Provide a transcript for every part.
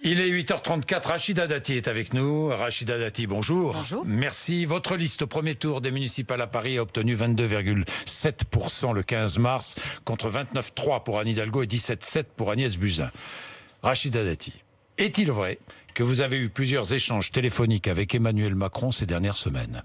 Il est 8h34, Rachida Dati est avec nous. Rachida Dati, bonjour. Bonjour. Merci. Votre liste au premier tour des municipales à Paris a obtenu 22,7% le 15 mars, contre 29,3% pour Anne Hidalgo et 17,7% pour Agnès Buzyn. Rachida Dati, est-il vrai que vous avez eu plusieurs échanges téléphoniques avec Emmanuel Macron ces dernières semaines ?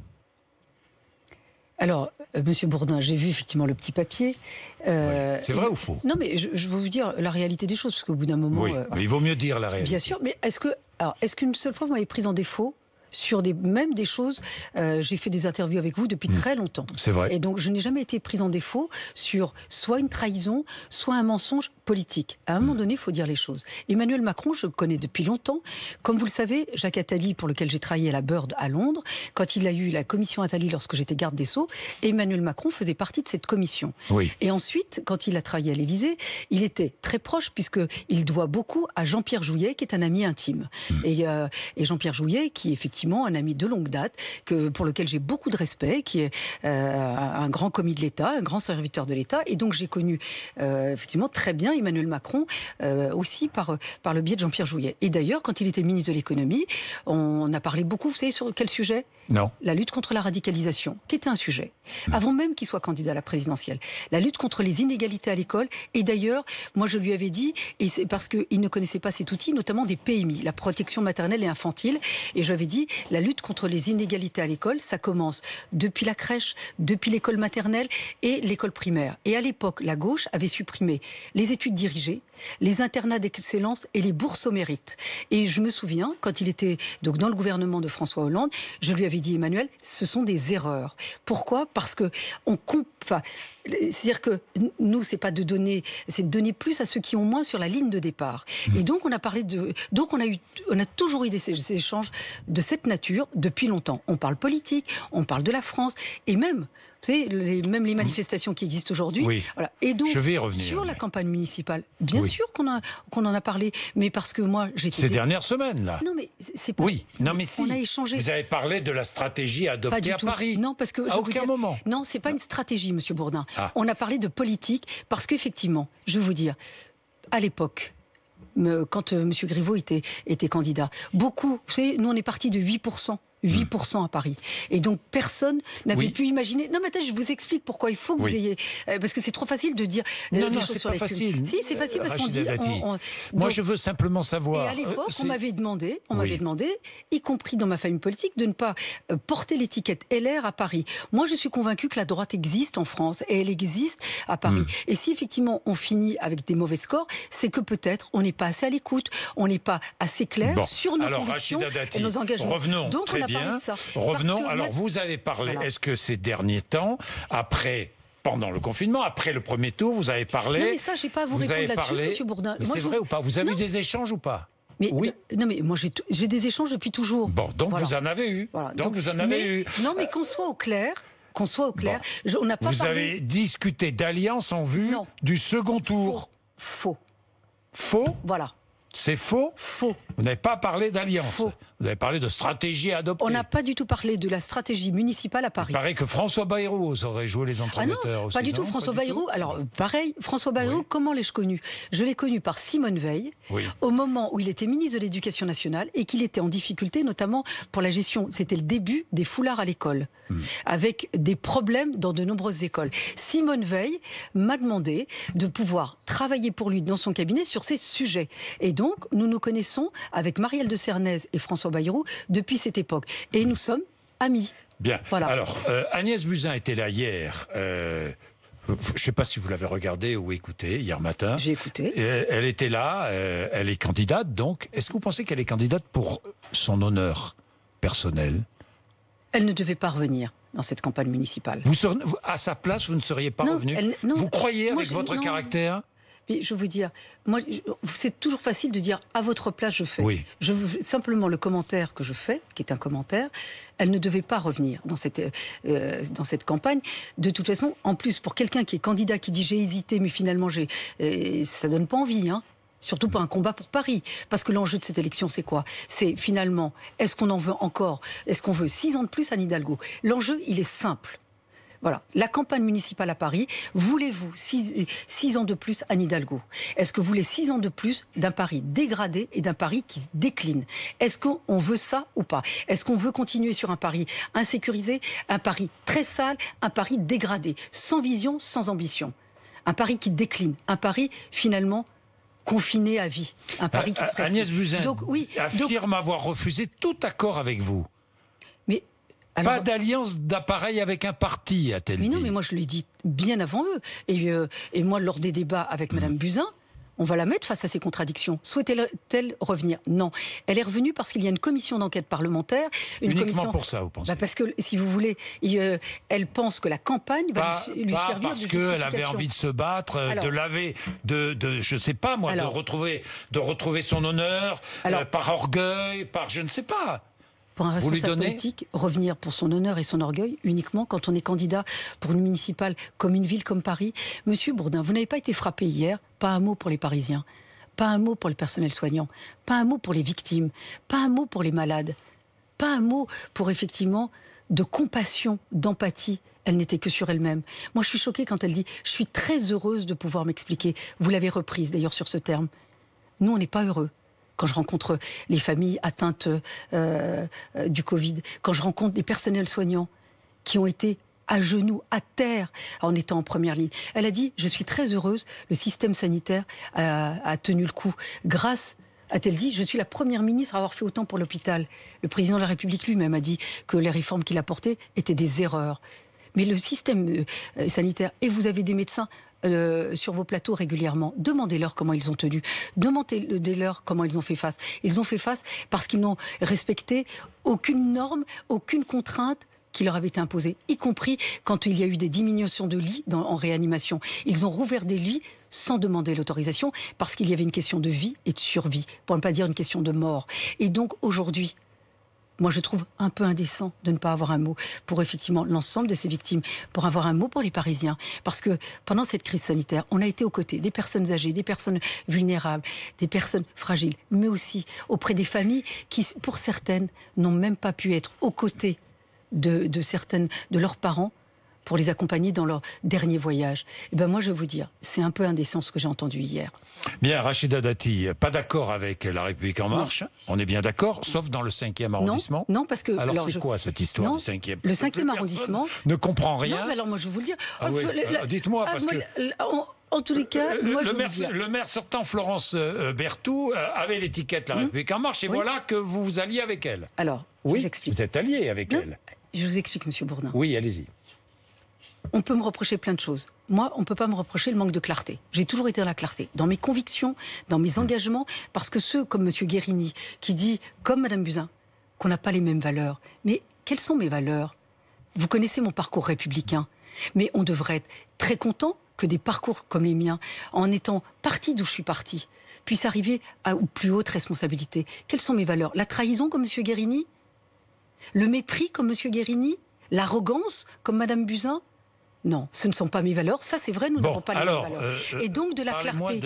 Alors, Monsieur Bourdin, j'ai vu effectivement le petit papier. Oui. C'est vrai ou faux ? Non, mais je veux vous dire la réalité des choses, parce qu'au bout d'un moment... Oui, mais il vaut mieux dire la réalité. Bien sûr, mais est-ce qu'une seule fois vous m'avez prise en défaut sur même des choses, j'ai fait des interviews avec vous depuis très longtemps. C'est vrai. Et donc, je n'ai jamais été prise en défaut sur soit une trahison, soit un mensonge politique. À un moment donné, il faut dire les choses. Emmanuel Macron, je le connais depuis longtemps. Comme vous le savez, Jacques Attali, pour lequel j'ai travaillé à la Bird à Londres, quand il a eu la commission Attali lorsque j'étais garde des Sceaux, Emmanuel Macron faisait partie de cette commission. Oui. Et ensuite, quand il a travaillé à l'Élysée, il était très proche, puisqu'il doit beaucoup à Jean-Pierre Jouyet, qui est un ami intime. Et Jean-Pierre Jouyet, qui est effectivement un ami de longue date, pour lequel j'ai beaucoup de respect, qui est un grand commis de l'État, un grand serviteur de l'État. Et donc j'ai connu effectivement très bien Emmanuel Macron, aussi par le biais de Jean-Pierre Jouyet. Et d'ailleurs, quand il était ministre de l'économie, on a parlé beaucoup, vous savez sur quel sujet ? Non. La lutte contre la radicalisation, qui était un sujet, avant même qu'il soit candidat à la présidentielle. La lutte contre les inégalités à l'école. Et d'ailleurs, moi je lui avais dit, et c'est parce qu'il ne connaissait pas cet outil, notamment des PMI, la protection maternelle et infantile, et je lui avais dit, la lutte contre les inégalités à l'école, ça commence depuis la crèche, depuis l'école maternelle et l'école primaire. Et à l'époque, la gauche avait supprimé les études dirigées, les internats d'excellence et les bourses au mérite. Et je me souviens, quand il était donc dans le gouvernement de François Hollande, je lui avais dit, Emmanuel, ce sont des erreurs. Pourquoi ? Parce que c'est-à-dire que nous, c'est pas de donner, c'est de donner plus à ceux qui ont moins sur la ligne de départ. Et donc on a toujours eu des échanges de cette nature depuis longtemps. On parle politique, on parle de la France, et même, vous savez, même les manifestations qui existent aujourd'hui. Oui. Voilà. Et donc, je vais y revenir, sur la campagne municipale, bien sûr qu'on en a parlé, mais parce que moi, j'étais... Ces dernières semaines, là. Non, mais c'est pas... Oui, non, mais si. On a échangé. Vous avez parlé de la stratégie adoptée à Paris. Non, parce que... À aucun moment. Non, c'est pas une stratégie, Monsieur Bourdin. Ah. On a parlé de politique, parce qu'effectivement, je vais vous dire, à l'époque, quand M. Griveaux était candidat, beaucoup, vous savez, nous on est parti de 8%. 8% à Paris. Et donc, personne n'avait pu imaginer... Non, mais attends, je vous explique pourquoi il faut que vous ayez... parce que c'est trop facile de dire... Non, des non, choses c'est sur pas les facile. Si, c'est facile parce qu'on dit... Moi, donc, je veux simplement savoir... Et à l'époque, on m'avait demandé, y compris dans ma famille politique, de ne pas porter l'étiquette LR à Paris. Moi, je suis convaincue que la droite existe en France et elle existe à Paris. Et si effectivement on finit avec des mauvais scores, c'est que peut-être on n'est pas assez à l'écoute, on n'est pas assez clair sur nos convictions et nos engagements. Revenons, donc très on a bien. parlé de ça. Revenons, alors vous avez parlé, est-ce que ces derniers temps, pendant le confinement, après le premier tour, vous avez parlé... Non mais ça, j'ai pas à vous répondre là-dessus, Monsieur Bourdin. Mais c'est vrai ou pas ? Vous avez eu des échanges ou pas ? Mais, oui. Non mais moi j'ai des échanges depuis toujours. Bon, donc vous en avez eu. Voilà. Donc vous en avez eu. Non mais qu'on soit au clair... on n'a pas vous parlé... avez discuté d'alliance en vue du second tour. Faux. Faux ? Voilà. C'est faux ? Faux. Vous n'avez pas parlé d'alliance. Faux. Vous avez parlé de stratégie à adopter. On n'a pas du tout parlé de la stratégie municipale à Paris. Il paraît que François Bayrou aurait joué les entremetteurs aussi. Pas du tout. François Bayrou, alors pareil, François Bayrou, comment l'ai-je connu ? Je l'ai connu par Simone Veil, au moment où il était ministre de l'Éducation nationale et qu'il était en difficulté, notamment pour la gestion, c'était le début des foulards à l'école, avec des problèmes dans de nombreuses écoles. Simone Veil m'a demandé de pouvoir travailler pour lui dans son cabinet sur ces sujets. Et donc, nous nous connaissons avec Marielle de Cernez et François Bayrou depuis cette époque. Et nous sommes amis. Bien. Voilà. Alors, Agnès Buzyn était là hier. Je ne sais pas si vous l'avez regardé ou écouté hier matin. J'ai écouté. Elle était là, elle est candidate, donc. Est-ce que vous pensez qu'elle est candidate pour son honneur personnel ? Elle ne devait pas revenir dans cette campagne municipale. À sa place, vous ne seriez pas revenu ? Vous croyez avec votre caractère ? Mais je veux vous dire, moi, c'est toujours facile de dire à votre place je fais. Oui. Simplement le commentaire que je fais, qui est un commentaire, elle ne devait pas revenir dans cette campagne. De toute façon, en plus pour quelqu'un qui est candidat, qui dit j'ai hésité, mais finalement ça donne pas envie, hein. Surtout pas un combat pour Paris. Parce que l'enjeu de cette élection, c'est quoi ? C'est finalement, est-ce qu'on en veut encore ? Est-ce qu'on veut 6 ans de plus à Anne Hidalgo ? L'enjeu, il est simple. Voilà. La campagne municipale à Paris, voulez-vous 6 ans de plus Anne Hidalgo? Est-ce que vous voulez 6 ans de plus d'un Paris dégradé et d'un Paris qui décline? Est-ce qu'on veut ça ou pas? Est-ce qu'on veut continuer sur un Paris insécurisé, un Paris très sale, un Paris dégradé, sans vision, sans ambition? Un Paris qui décline, un Paris finalement confiné à vie. Un Paris qui se Agnès Buzyn affirme avoir refusé tout accord avec vous. Mais alors, pas d'alliance d'appareil avec un parti, a-t-elle dit. Mais non, mais moi je l'ai dit bien avant eux. Et moi, lors des débats avec Madame Buzyn, on va la mettre face à ces contradictions. Souhaitait-elle revenir? Non. Elle est revenue parce qu'il y a une commission d'enquête parlementaire. Uniquement pour ça, vous pensez? Parce que, si vous voulez, elle pense que la campagne va lui servir de parce qu'elle avait envie de se battre, alors, je sais pas moi, alors, de retrouver son honneur, alors, par orgueil, par je ne sais pas. Pour un responsable politique, revenir pour son honneur et son orgueil uniquement quand on est candidat pour une municipale comme une ville comme Paris. Monsieur Bourdin, vous n'avez pas été frappé hier, pas un mot pour les Parisiens, pas un mot pour le personnel soignant, pas un mot pour les victimes, pas un mot pour les malades, pas un mot pour effectivement de compassion, d'empathie. Elle n'était que sur elle-même. Moi, je suis choquée quand elle dit « Je suis très heureuse de pouvoir m'expliquer ». Vous l'avez reprise d'ailleurs sur ce terme. Nous, on n'est pas heureux. Quand je rencontre les familles atteintes du Covid, quand je rencontre des personnels soignants qui ont été à genoux, à terre, en étant en première ligne. Elle a dit, je suis très heureuse, le système sanitaire a tenu le coup. Grâce, a-t-elle dit, je suis la première ministre à avoir fait autant pour l'hôpital. Le président de la République lui-même a dit que les réformes qu'il a portées étaient des erreurs. Mais le système sanitaire, et vous avez des médecins sur vos plateaux régulièrement, demandez-leur comment ils ont tenu, demandez-leur comment ils ont fait face. Ils ont fait face parce qu'ils n'ont respecté aucune norme, aucune contrainte qui leur avait été imposée, y compris quand il y a eu des diminutions de lits en réanimation. Ils ont rouvert des lits sans demander l'autorisation parce qu'il y avait une question de vie et de survie, pour ne pas dire une question de mort. Et donc aujourd'hui, moi, je trouve un peu indécent de ne pas avoir un mot pour effectivement l'ensemble de ces victimes, pour avoir un mot pour les Parisiens. Parce que pendant cette crise sanitaire, on a été aux côtés des personnes âgées, des personnes vulnérables, des personnes fragiles, mais aussi auprès des familles qui, pour certaines, n'ont même pas pu être aux côtés de leurs parents pour les accompagner dans leur dernier voyage. Et ben moi, je vais vous dire, c'est un peu indécent ce que j'ai entendu hier. Bien, Rachida Dati, pas d'accord avec La République En Marche, on est bien d'accord, sauf dans le 5e arrondissement. Non, parce que... Alors c'est quoi cette histoire du 5e? Le 5e arrondissement... Ne comprend rien. Non, alors moi je vais vous le dire. Dites-moi, parce que... En tous les cas, le maire sortant, Florence Berthoud, avait l'étiquette La République En Marche, et voilà que vous vous alliez avec elle. Alors, oui, je vous explique. Vous êtes allié avec elle. Je vous explique, Monsieur Bourdin. Oui, allez-y. On peut me reprocher plein de choses. Moi, on ne peut pas me reprocher le manque de clarté. J'ai toujours été dans la clarté, dans mes convictions, dans mes engagements, parce que ceux comme M. Guérini, qui dit, comme Mme Buzyn, qu'on n'a pas les mêmes valeurs. Mais quelles sont mes valeurs? Vous connaissez mon parcours républicain, mais on devrait être très content que des parcours comme les miens, en étant parti d'où je suis parti, puissent arriver aux plus hautes responsabilités. Quelles sont mes valeurs? La trahison comme M. Guérini? Le mépris comme M. Guérini? L'arrogance comme Mme Buzyn? Non, ce ne sont pas mes valeurs. Ça, c'est vrai, nous n'avons pas les mêmes valeurs. Et donc, de la clarté.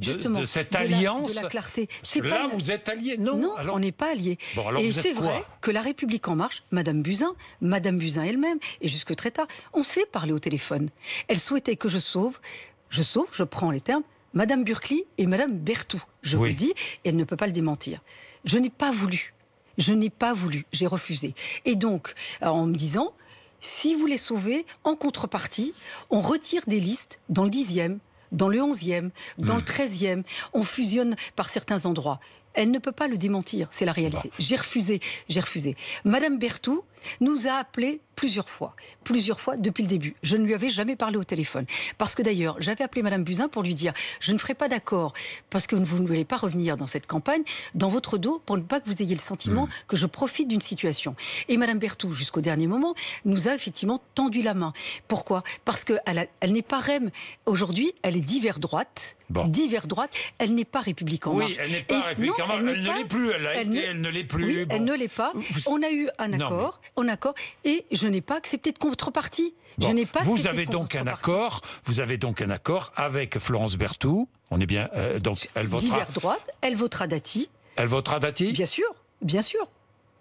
Justement, de cette alliance. De la clarté. Là, vous êtes alliés. Non, alors... on n'est pas alliés. Bon, alors et c'est vrai que La République En Marche, Mme Buzyn elle-même, et jusque très tard, on s'est parlé au téléphone. Elle souhaitait que je prends les termes, Mme Burkli et Mme Berthoud. Je vous le dis, et elle ne peut pas le démentir. Je n'ai pas voulu. J'ai refusé. Et donc, en me disant... Si vous les sauvez, en contrepartie, on retire des listes dans le 10e, dans le 11e, dans le 13e. On fusionne par certains endroits. Elle ne peut pas le démentir, c'est la réalité. J'ai refusé. Madame Berthoud nous a appelés plusieurs fois depuis le début. Je ne lui avais jamais parlé au téléphone. Parce que d'ailleurs, j'avais appelé Madame Buzyn pour lui dire « Je ne ferai pas d'accord parce que vous ne voulez pas revenir dans cette campagne, dans votre dos, pour ne pas que vous ayez le sentiment que je profite d'une situation. » Et Madame Berthoud, jusqu'au dernier moment, nous a effectivement tendu la main. Pourquoi? Parce qu'elle n'est pas REM. Aujourd'hui, elle est d'hiver droite. Elle n'est pas République En Marche. Oui, elle n'est pas République En Marche. Elle ne l'est plus. Elle ne l'est plus. Oui, elle ne l'est pas. On a eu un accord. Et je n'ai pas accepté de contrepartie. Vous avez donc un accord avec Florence Berthoud. On est bien. Donc elle votera. D'hiver droite, elle votera Dati. Elle votera Dati. Bien sûr.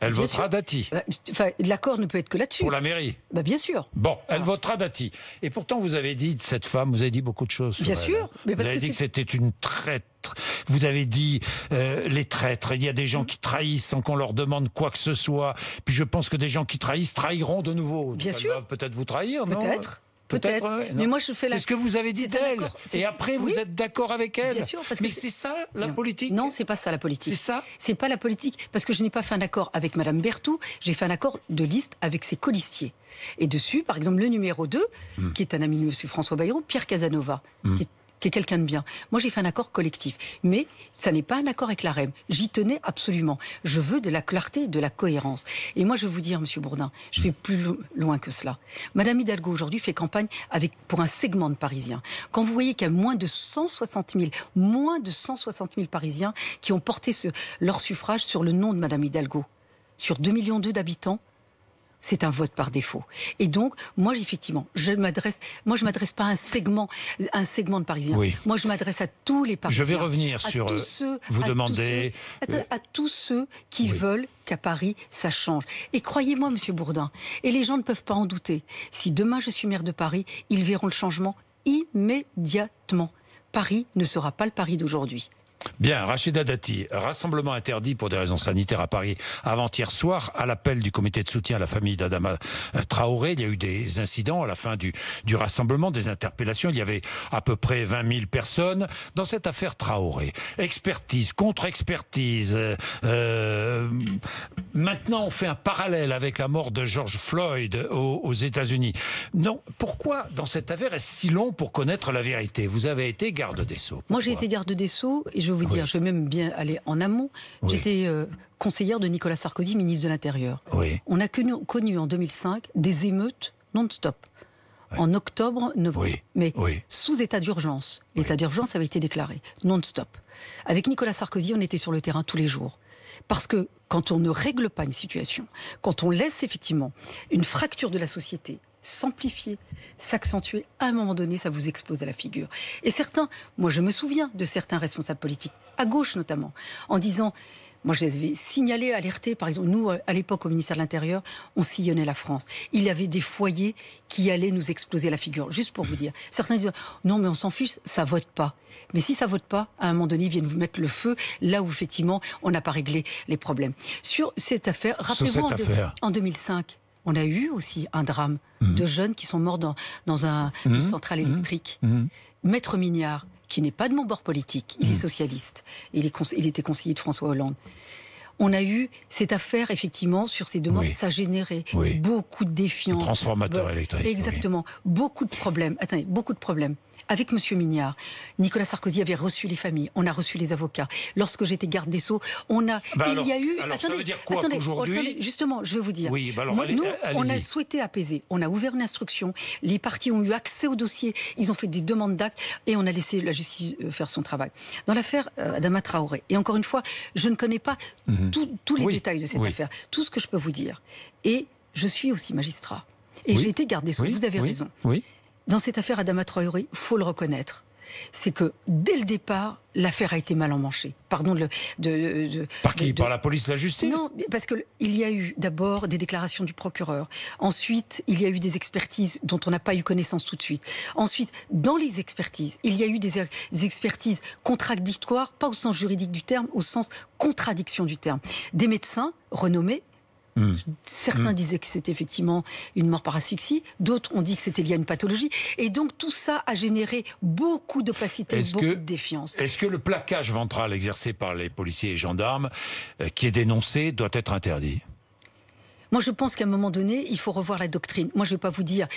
Elle Bien votera sûr. Dati. Enfin, l'accord ne peut être que là-dessus. Pour la mairie. Bien sûr. Bon, elle votera Dati. Et pourtant, vous avez dit de cette femme, vous avez dit beaucoup de choses. Bien sur elle. sûr. Mais Vous parce avez que dit que c'était une traître. Vous avez dit les traîtres. Il y a des gens qui trahissent sans qu'on leur demande quoi que ce soit. Puis je pense que des gens qui trahissent trahiront de nouveau. Bien Elle sûr. va peut-être vous trahir, non? Peut-être. Peut-être. ouais, Mais non. moi, je fais C'est ce que vous avez dit C'est un d'elle. accord. Et après, vous Oui. êtes d'accord avec elle. Bien sûr, parce que Mais c'est ça, la Non. politique? Non, c'est pas ça la politique. C'est ça? C'est pas la politique, parce que je n'ai pas fait un accord avec Madame Berthoud, j'ai fait un accord de liste avec ses colistiers. Et dessus, par exemple, le numéro 2, qui est un ami de M. François Bayrou, Pierre Casanova, qui est quelqu'un de bien. Moi, j'ai fait un accord collectif. Mais ça n'est pas un accord avec la REM. J'y tenais absolument. Je veux de la clarté, de la cohérence. Et moi, je vais vous dire, M. Bourdin, je vais plus loin que cela. Madame Hidalgo, aujourd'hui, fait campagne pour un segment de Parisiens. Quand vous voyez qu'il y a moins de 160 000 Parisiens qui ont porté leur suffrage sur le nom de Madame Hidalgo, sur 2,2 millions d'habitants, c'est un vote par défaut. Et donc, moi, effectivement, je m'adresse pas à un segment de Parisiens. Oui. Moi, je m'adresse à tous les Parisiens. Je vais revenir à sur. tous ceux, vous à demandez. à tous ceux qui veulent qu'à Paris, ça change. Et croyez-moi, Monsieur Bourdin, et les gens ne peuvent pas en douter, si demain je suis maire de Paris, ils verront le changement immédiatement. Paris ne sera pas le Paris d'aujourd'hui. Bien, Rachida Dati, rassemblement interdit pour des raisons sanitaires à Paris avant-hier soir, à l'appel du comité de soutien à la famille d'Adama Traoré. Il y a eu des incidents à la fin du rassemblement, des interpellations. Il y avait à peu près 20 000 personnes dans cette affaire Traoré. Expertise, contre-expertise. Maintenant, on fait un parallèle avec la mort de George Floyd aux États-Unis. Non, pourquoi dans cette affaire est-ce si long pour connaître la vérité? Vous avez été garde des Sceaux. Moi, j'ai été garde des Sceaux, et je vais vous dire, je vais même bien aller en amont. Oui. J'étais conseillère de Nicolas Sarkozy, ministre de l'Intérieur. Oui. On a connu en 2005 des émeutes non-stop. En octobre, novembre. Oui. Mais Oui. sous état d'urgence. L'état d'urgence avait été déclaré non-stop. Avec Nicolas Sarkozy, on était sur le terrain tous les jours. Parce que quand on ne règle pas une situation, quand on laisse effectivement une fracture de la société s'amplifier, s'accentuer, à un moment donné, ça vous explose à la figure. Et certains, moi je me souviens de certains responsables politiques, à gauche notamment, en disant, moi je les avais signalés, alertés, par exemple, nous à l'époque au ministère de l'Intérieur, on sillonnait la France. Il y avait des foyers qui allaient nous exploser à la figure, juste pour vous dire. Certains disaient, non mais on s'en fiche, ça vote pas. Mais si ça vote pas, à un moment donné, ils viennent vous mettre le feu là où effectivement on n'a pas réglé les problèmes. Sur cette affaire, rappelez-vous en 2005, on a eu aussi un drame de jeunes qui sont morts dans une centrale électrique. Maître Mignard, qui n'est pas de mon bord politique, il est socialiste, il était conseiller de François Hollande. On a eu cette affaire, effectivement, sur ces deux morts, ça a généré beaucoup de défiance. Transformateur électrique. Exactement. Beaucoup de problèmes. Attendez, beaucoup de problèmes. Avec M. Mignard, Nicolas Sarkozy avait reçu les familles, on a reçu les avocats. Lorsque j'étais garde des Sceaux, on a... Alors, ça veut dire quoi qu'aujourd'hui... Justement, je vais vous dire. Oui, alors, nous, on a souhaité apaiser. On a ouvert une instruction. Les partis ont eu accès au dossier. Ils ont fait des demandes d'actes et on a laissé la justice faire son travail. Dans l'affaire Adama Traoré, et encore une fois, je ne connais pas tous les détails de cette affaire. Tout ce que je peux vous dire. Et je suis aussi magistrat. Et j'ai été garde des Sceaux. Vous avez raison. Oui. Dans cette affaire Adama Traoré, il faut le reconnaître, c'est que dès le départ, l'affaire a été mal emmanchée. Pardon Par qui? Par la police, la justice? Non, parce qu'il y a eu d'abord des déclarations du procureur. Ensuite, il y a eu des expertises dont on n'a pas eu connaissance tout de suite. Ensuite, dans les expertises, il y a eu des expertises contradictoires, pas au sens juridique du terme, au sens contradiction du terme. Des médecins renommés. Certains disaient que c'était effectivement une mort par asphyxie, d'autres ont dit que c'était lié à une pathologie, et donc tout ça a généré beaucoup d'opacité, beaucoup de défiance. Est-ce que le plaquage ventral exercé par les policiers et gendarmes, qui est dénoncé, doit être interdit? Moi, je pense qu'à un moment donné, il faut revoir la doctrine. Moi, je ne vais pas vous dire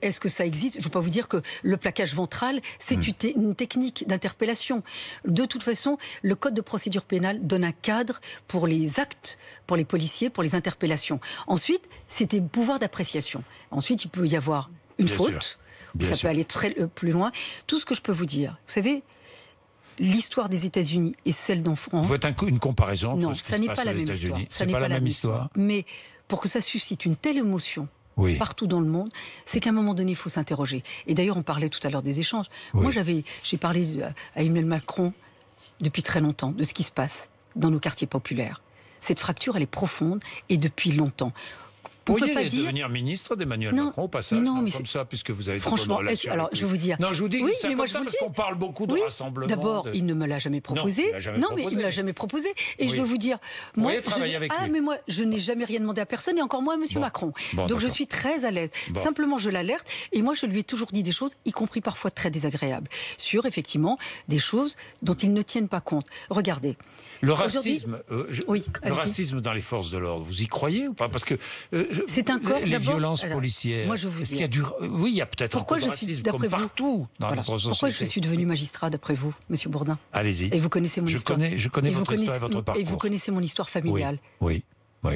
est-ce que ça existe. Je ne vais pas vous dire que le plaquage ventral, c'est une technique d'interpellation. De toute façon, le Code de procédure pénale donne un cadre pour les actes, pour les policiers, pour les interpellations. Ensuite, c'était le pouvoir d'appréciation. Ensuite, il peut y avoir une faute, ça peut aller plus loin. Tout ce que je peux vous dire, vous savez, l'histoire des États-Unis et celle d'en France... Vous faites une comparaison entre non, ce qui ça se n'est passe pas la aux même États-Unis. histoire. C'est pas la même histoire. Mais pour que ça suscite une telle émotion partout dans le monde, c'est qu'à un moment donné, il faut s'interroger. Et d'ailleurs, on parlait tout à l'heure des échanges. Moi, j'ai parlé à Emmanuel Macron depuis très longtemps de ce qui se passe dans nos quartiers populaires. Cette fracture, elle est profonde et depuis longtemps. On peut pas devenir ministre d'Emmanuel Macron au passage, comme ça, puisque vous avez franchement, alors je vais vous dire. Non, je vous dis oui, ça mais comme moi, ça parce qu'on parle beaucoup de rassemblement. D'abord, il ne me l'a jamais proposé. Mais il ne l'a jamais proposé. Et je vais vous dire, moi, mais moi, je n'ai jamais rien demandé à personne, et encore moins à Monsieur Macron. Donc je suis très à l'aise. Simplement, je l'alerte, et moi, je lui ai toujours dit des choses, y compris parfois très désagréables, sur effectivement des choses dont ils ne tiennent pas compte. Regardez. Le racisme, le racisme dans les forces de l'ordre, vous y croyez ou pas? Parce que c'est un corps. Les violences policières. Moi, je vous dis. Oui, il y a peut-être un peu de racisme comme partout dans notre société. Pourquoi je suis devenu magistrat, d'après vous, Monsieur Bourdin? Allez-y. Et vous connaissez mon histoire. Je connais votre histoire et votre parcours. Et vous connaissez mon histoire familiale. Oui.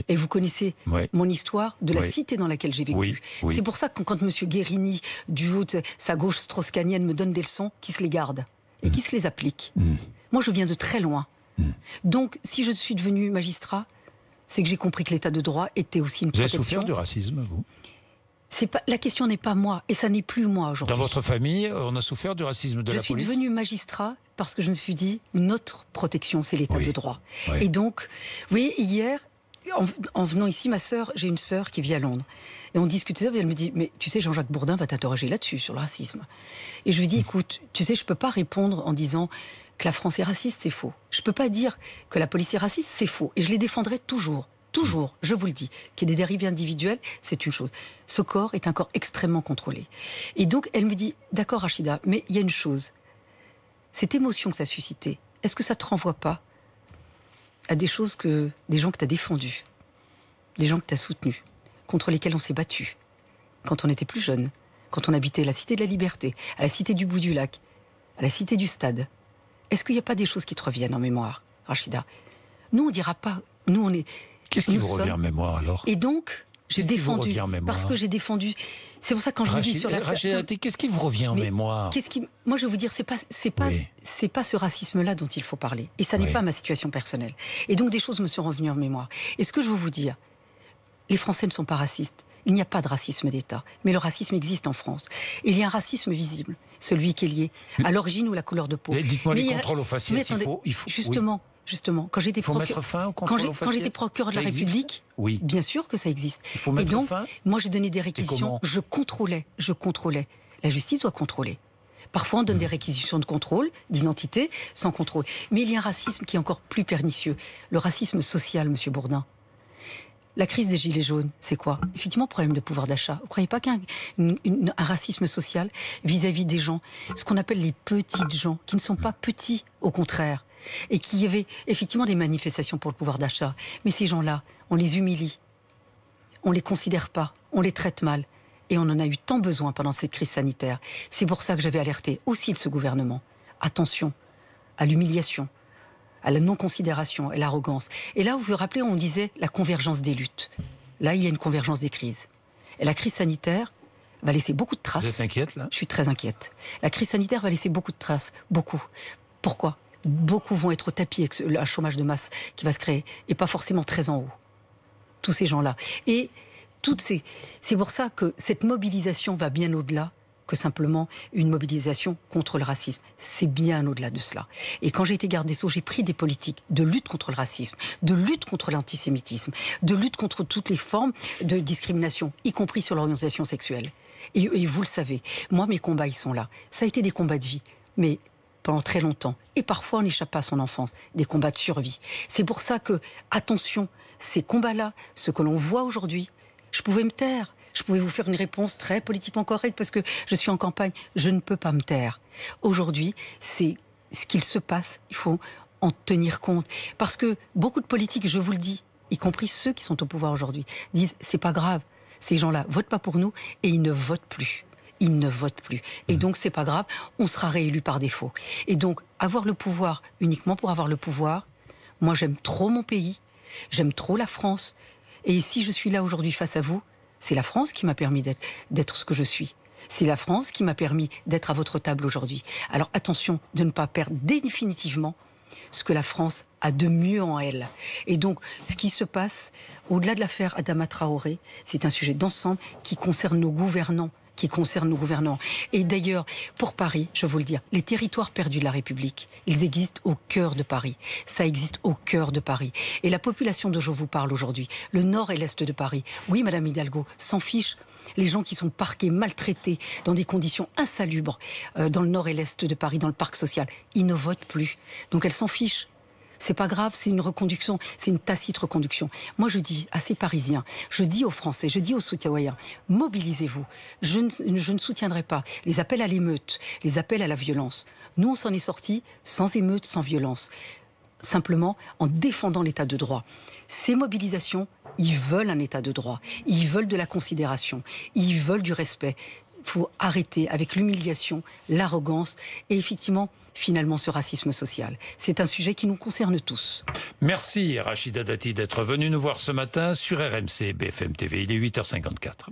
Et vous connaissez mon histoire de la cité dans laquelle j'ai vécu. C'est pour ça que quand Monsieur Guérini, du haut de sa gauche strauss-kahnienne, me donne des leçons, qu'il se les garde et qu'il se les applique. Moi, je viens de très loin. Donc, si je suis devenu magistrat, c'est que j'ai compris que l'état de droit était aussi une protection. Vous avez souffert du racisme, vous? La question n'est pas moi, et ça n'est plus moi aujourd'hui. Dans votre famille, on a souffert du racisme de la police? Je suis devenu magistrat parce que je me suis dit, notre protection, c'est l'état de droit. Et donc, vous voyez, hier, en venant ici, j'ai une sœur qui vit à Londres. Et on discutait ça, et elle me dit, mais tu sais, Jean-Jacques Bourdin va t'interroger là-dessus, sur le racisme. Et je lui dis, écoute, tu sais, je ne peux pas répondre en disant que la France est raciste, c'est faux. Je ne peux pas dire que la police est raciste, c'est faux. Et je les défendrai toujours. Toujours, je vous le dis, qu'il y ait des dérives individuelles, c'est une chose. Ce corps est un corps extrêmement contrôlé. Et donc, elle me dit, d'accord Rachida, mais il y a une chose. Cette émotion que ça a suscité, est-ce que ça ne te renvoie pas à des gens que tu as défendus, des gens que tu as soutenus, contre lesquels on s'est battu, quand on était plus jeune, quand on habitait la Cité de la Liberté, à la Cité du Bout du Lac, à la Cité du Stade. Est-ce qu'il n'y a pas des choses qui te reviennent en mémoire, Rachida? Nous, on ne dira pas, nous on est... Qu'est-ce qui vous revient en mémoire alors? Et donc, j'ai défendu, parce que j'ai défendu. C'est pour ça que quand je vous dis sur la Rachida, qu'est-ce qui vous revient en mémoire? Moi, je vais vous dire, c'est pas ce racisme-là dont il faut parler, et ça n'est pas ma situation personnelle. Et donc, des choses me sont revenues en mémoire. Et ce que je veux vous dire, les Français ne sont pas racistes. Il n'y a pas de racisme d'État, mais le racisme existe en France. Et il y a un racisme visible, celui qui est lié à l'origine ou la couleur de peau. Dites-moi les contrôles aux faciès. Justement, quand j'étais procureur de la République, bien sûr que ça existe. Et donc, moi j'ai donné des réquisitions, je contrôlais. La justice doit contrôler. Parfois on donne des réquisitions de contrôle, d'identité, sans contrôle. Mais il y a un racisme qui est encore plus pernicieux, le racisme social, Monsieur Bourdin. La crise des Gilets jaunes, c'est quoi? Effectivement, problème de pouvoir d'achat. Vous ne croyez pas qu'un racisme social vis-à-vis des gens, ce qu'on appelle les petites gens, qui ne sont pas petits, au contraire, et qui y avait effectivement des manifestations pour le pouvoir d'achat. Mais ces gens-là, on les humilie, on les considère pas, on les traite mal. Et on en a eu tant besoin pendant cette crise sanitaire. C'est pour ça que j'avais alerté aussi ce gouvernement. Attention à l'humiliation, à la non-considération et l'arrogance. Et là, vous vous rappelez, on disait la convergence des luttes. Là, il y a une convergence des crises. Et la crise sanitaire va laisser beaucoup de traces. Vous êtes inquiète, là? Je suis très inquiète. La crise sanitaire va laisser beaucoup de traces. Beaucoup. Pourquoi? Beaucoup vont être au tapis avec un chômage de masse qui va se créer. Et pas forcément très en haut. Tous ces gens-là. Et c'est pour ça que cette mobilisation va bien au-delà que simplement une mobilisation contre le racisme. C'est bien au-delà de cela. Et quand j'ai été garde des Sceaux, j'ai pris des politiques de lutte contre le racisme, de lutte contre l'antisémitisme, de lutte contre toutes les formes de discrimination, y compris sur l'orientation sexuelle. Et vous le savez, moi, mes combats, ils sont là. Ça a été des combats de vie, mais pendant très longtemps. Et parfois, on n'échappe pas à son enfance. Des combats de survie. C'est pour ça que, attention, ces combats-là, ce que l'on voit aujourd'hui, je pouvais me taire. Je pouvais vous faire une réponse très politiquement correcte parce que je suis en campagne. Je ne peux pas me taire. Aujourd'hui, c'est ce qu'il se passe. Il faut en tenir compte. Parce que beaucoup de politiques, je vous le dis, y compris ceux qui sont au pouvoir aujourd'hui, disent c'est pas grave. Ces gens-là votent pas pour nous et ils ne votent plus. Ils ne votent plus. Et donc, c'est pas grave. On sera réélu par défaut. Et donc, avoir le pouvoir uniquement pour avoir le pouvoir, moi, j'aime trop mon pays. J'aime trop la France. Et si je suis là aujourd'hui face à vous, c'est la France qui m'a permis d'être ce que je suis. C'est la France qui m'a permis d'être à votre table aujourd'hui. Alors attention de ne pas perdre définitivement ce que la France a de mieux en elle. Et donc, ce qui se passe, au-delà de l'affaire Adama Traoré, c'est un sujet d'ensemble qui concerne nos gouvernants qui concerne nos gouvernants. Et d'ailleurs, pour Paris, je vous le dis, les territoires perdus de la République, ils existent au cœur de Paris. Ça existe au cœur de Paris. Et la population dont je vous parle aujourd'hui, le nord et l'est de Paris, oui, Madame Hidalgo, s'en fiche. Les gens qui sont parqués, maltraités, dans des conditions insalubres, dans le nord et l'est de Paris, dans le parc social, ils ne votent plus. Donc elle s'en fiche. C'est pas grave, c'est une reconduction, c'est une tacite reconduction. Moi, je dis à ces Parisiens, je dis aux Français, je dis aux citoyens, mobilisez-vous. Je ne soutiendrai pas les appels à l'émeute, les appels à la violence. Nous, on s'en est sortis sans émeute, sans violence. Simplement en défendant l'état de droit. Ces mobilisations, ils veulent un état de droit, ils veulent de la considération, ils veulent du respect. Il faut arrêter avec l'humiliation, l'arrogance et effectivement, finalement, ce racisme social. C'est un sujet qui nous concerne tous. Merci Rachida Dati d'être venue nous voir ce matin sur RMC BFM TV. Il est 8h54.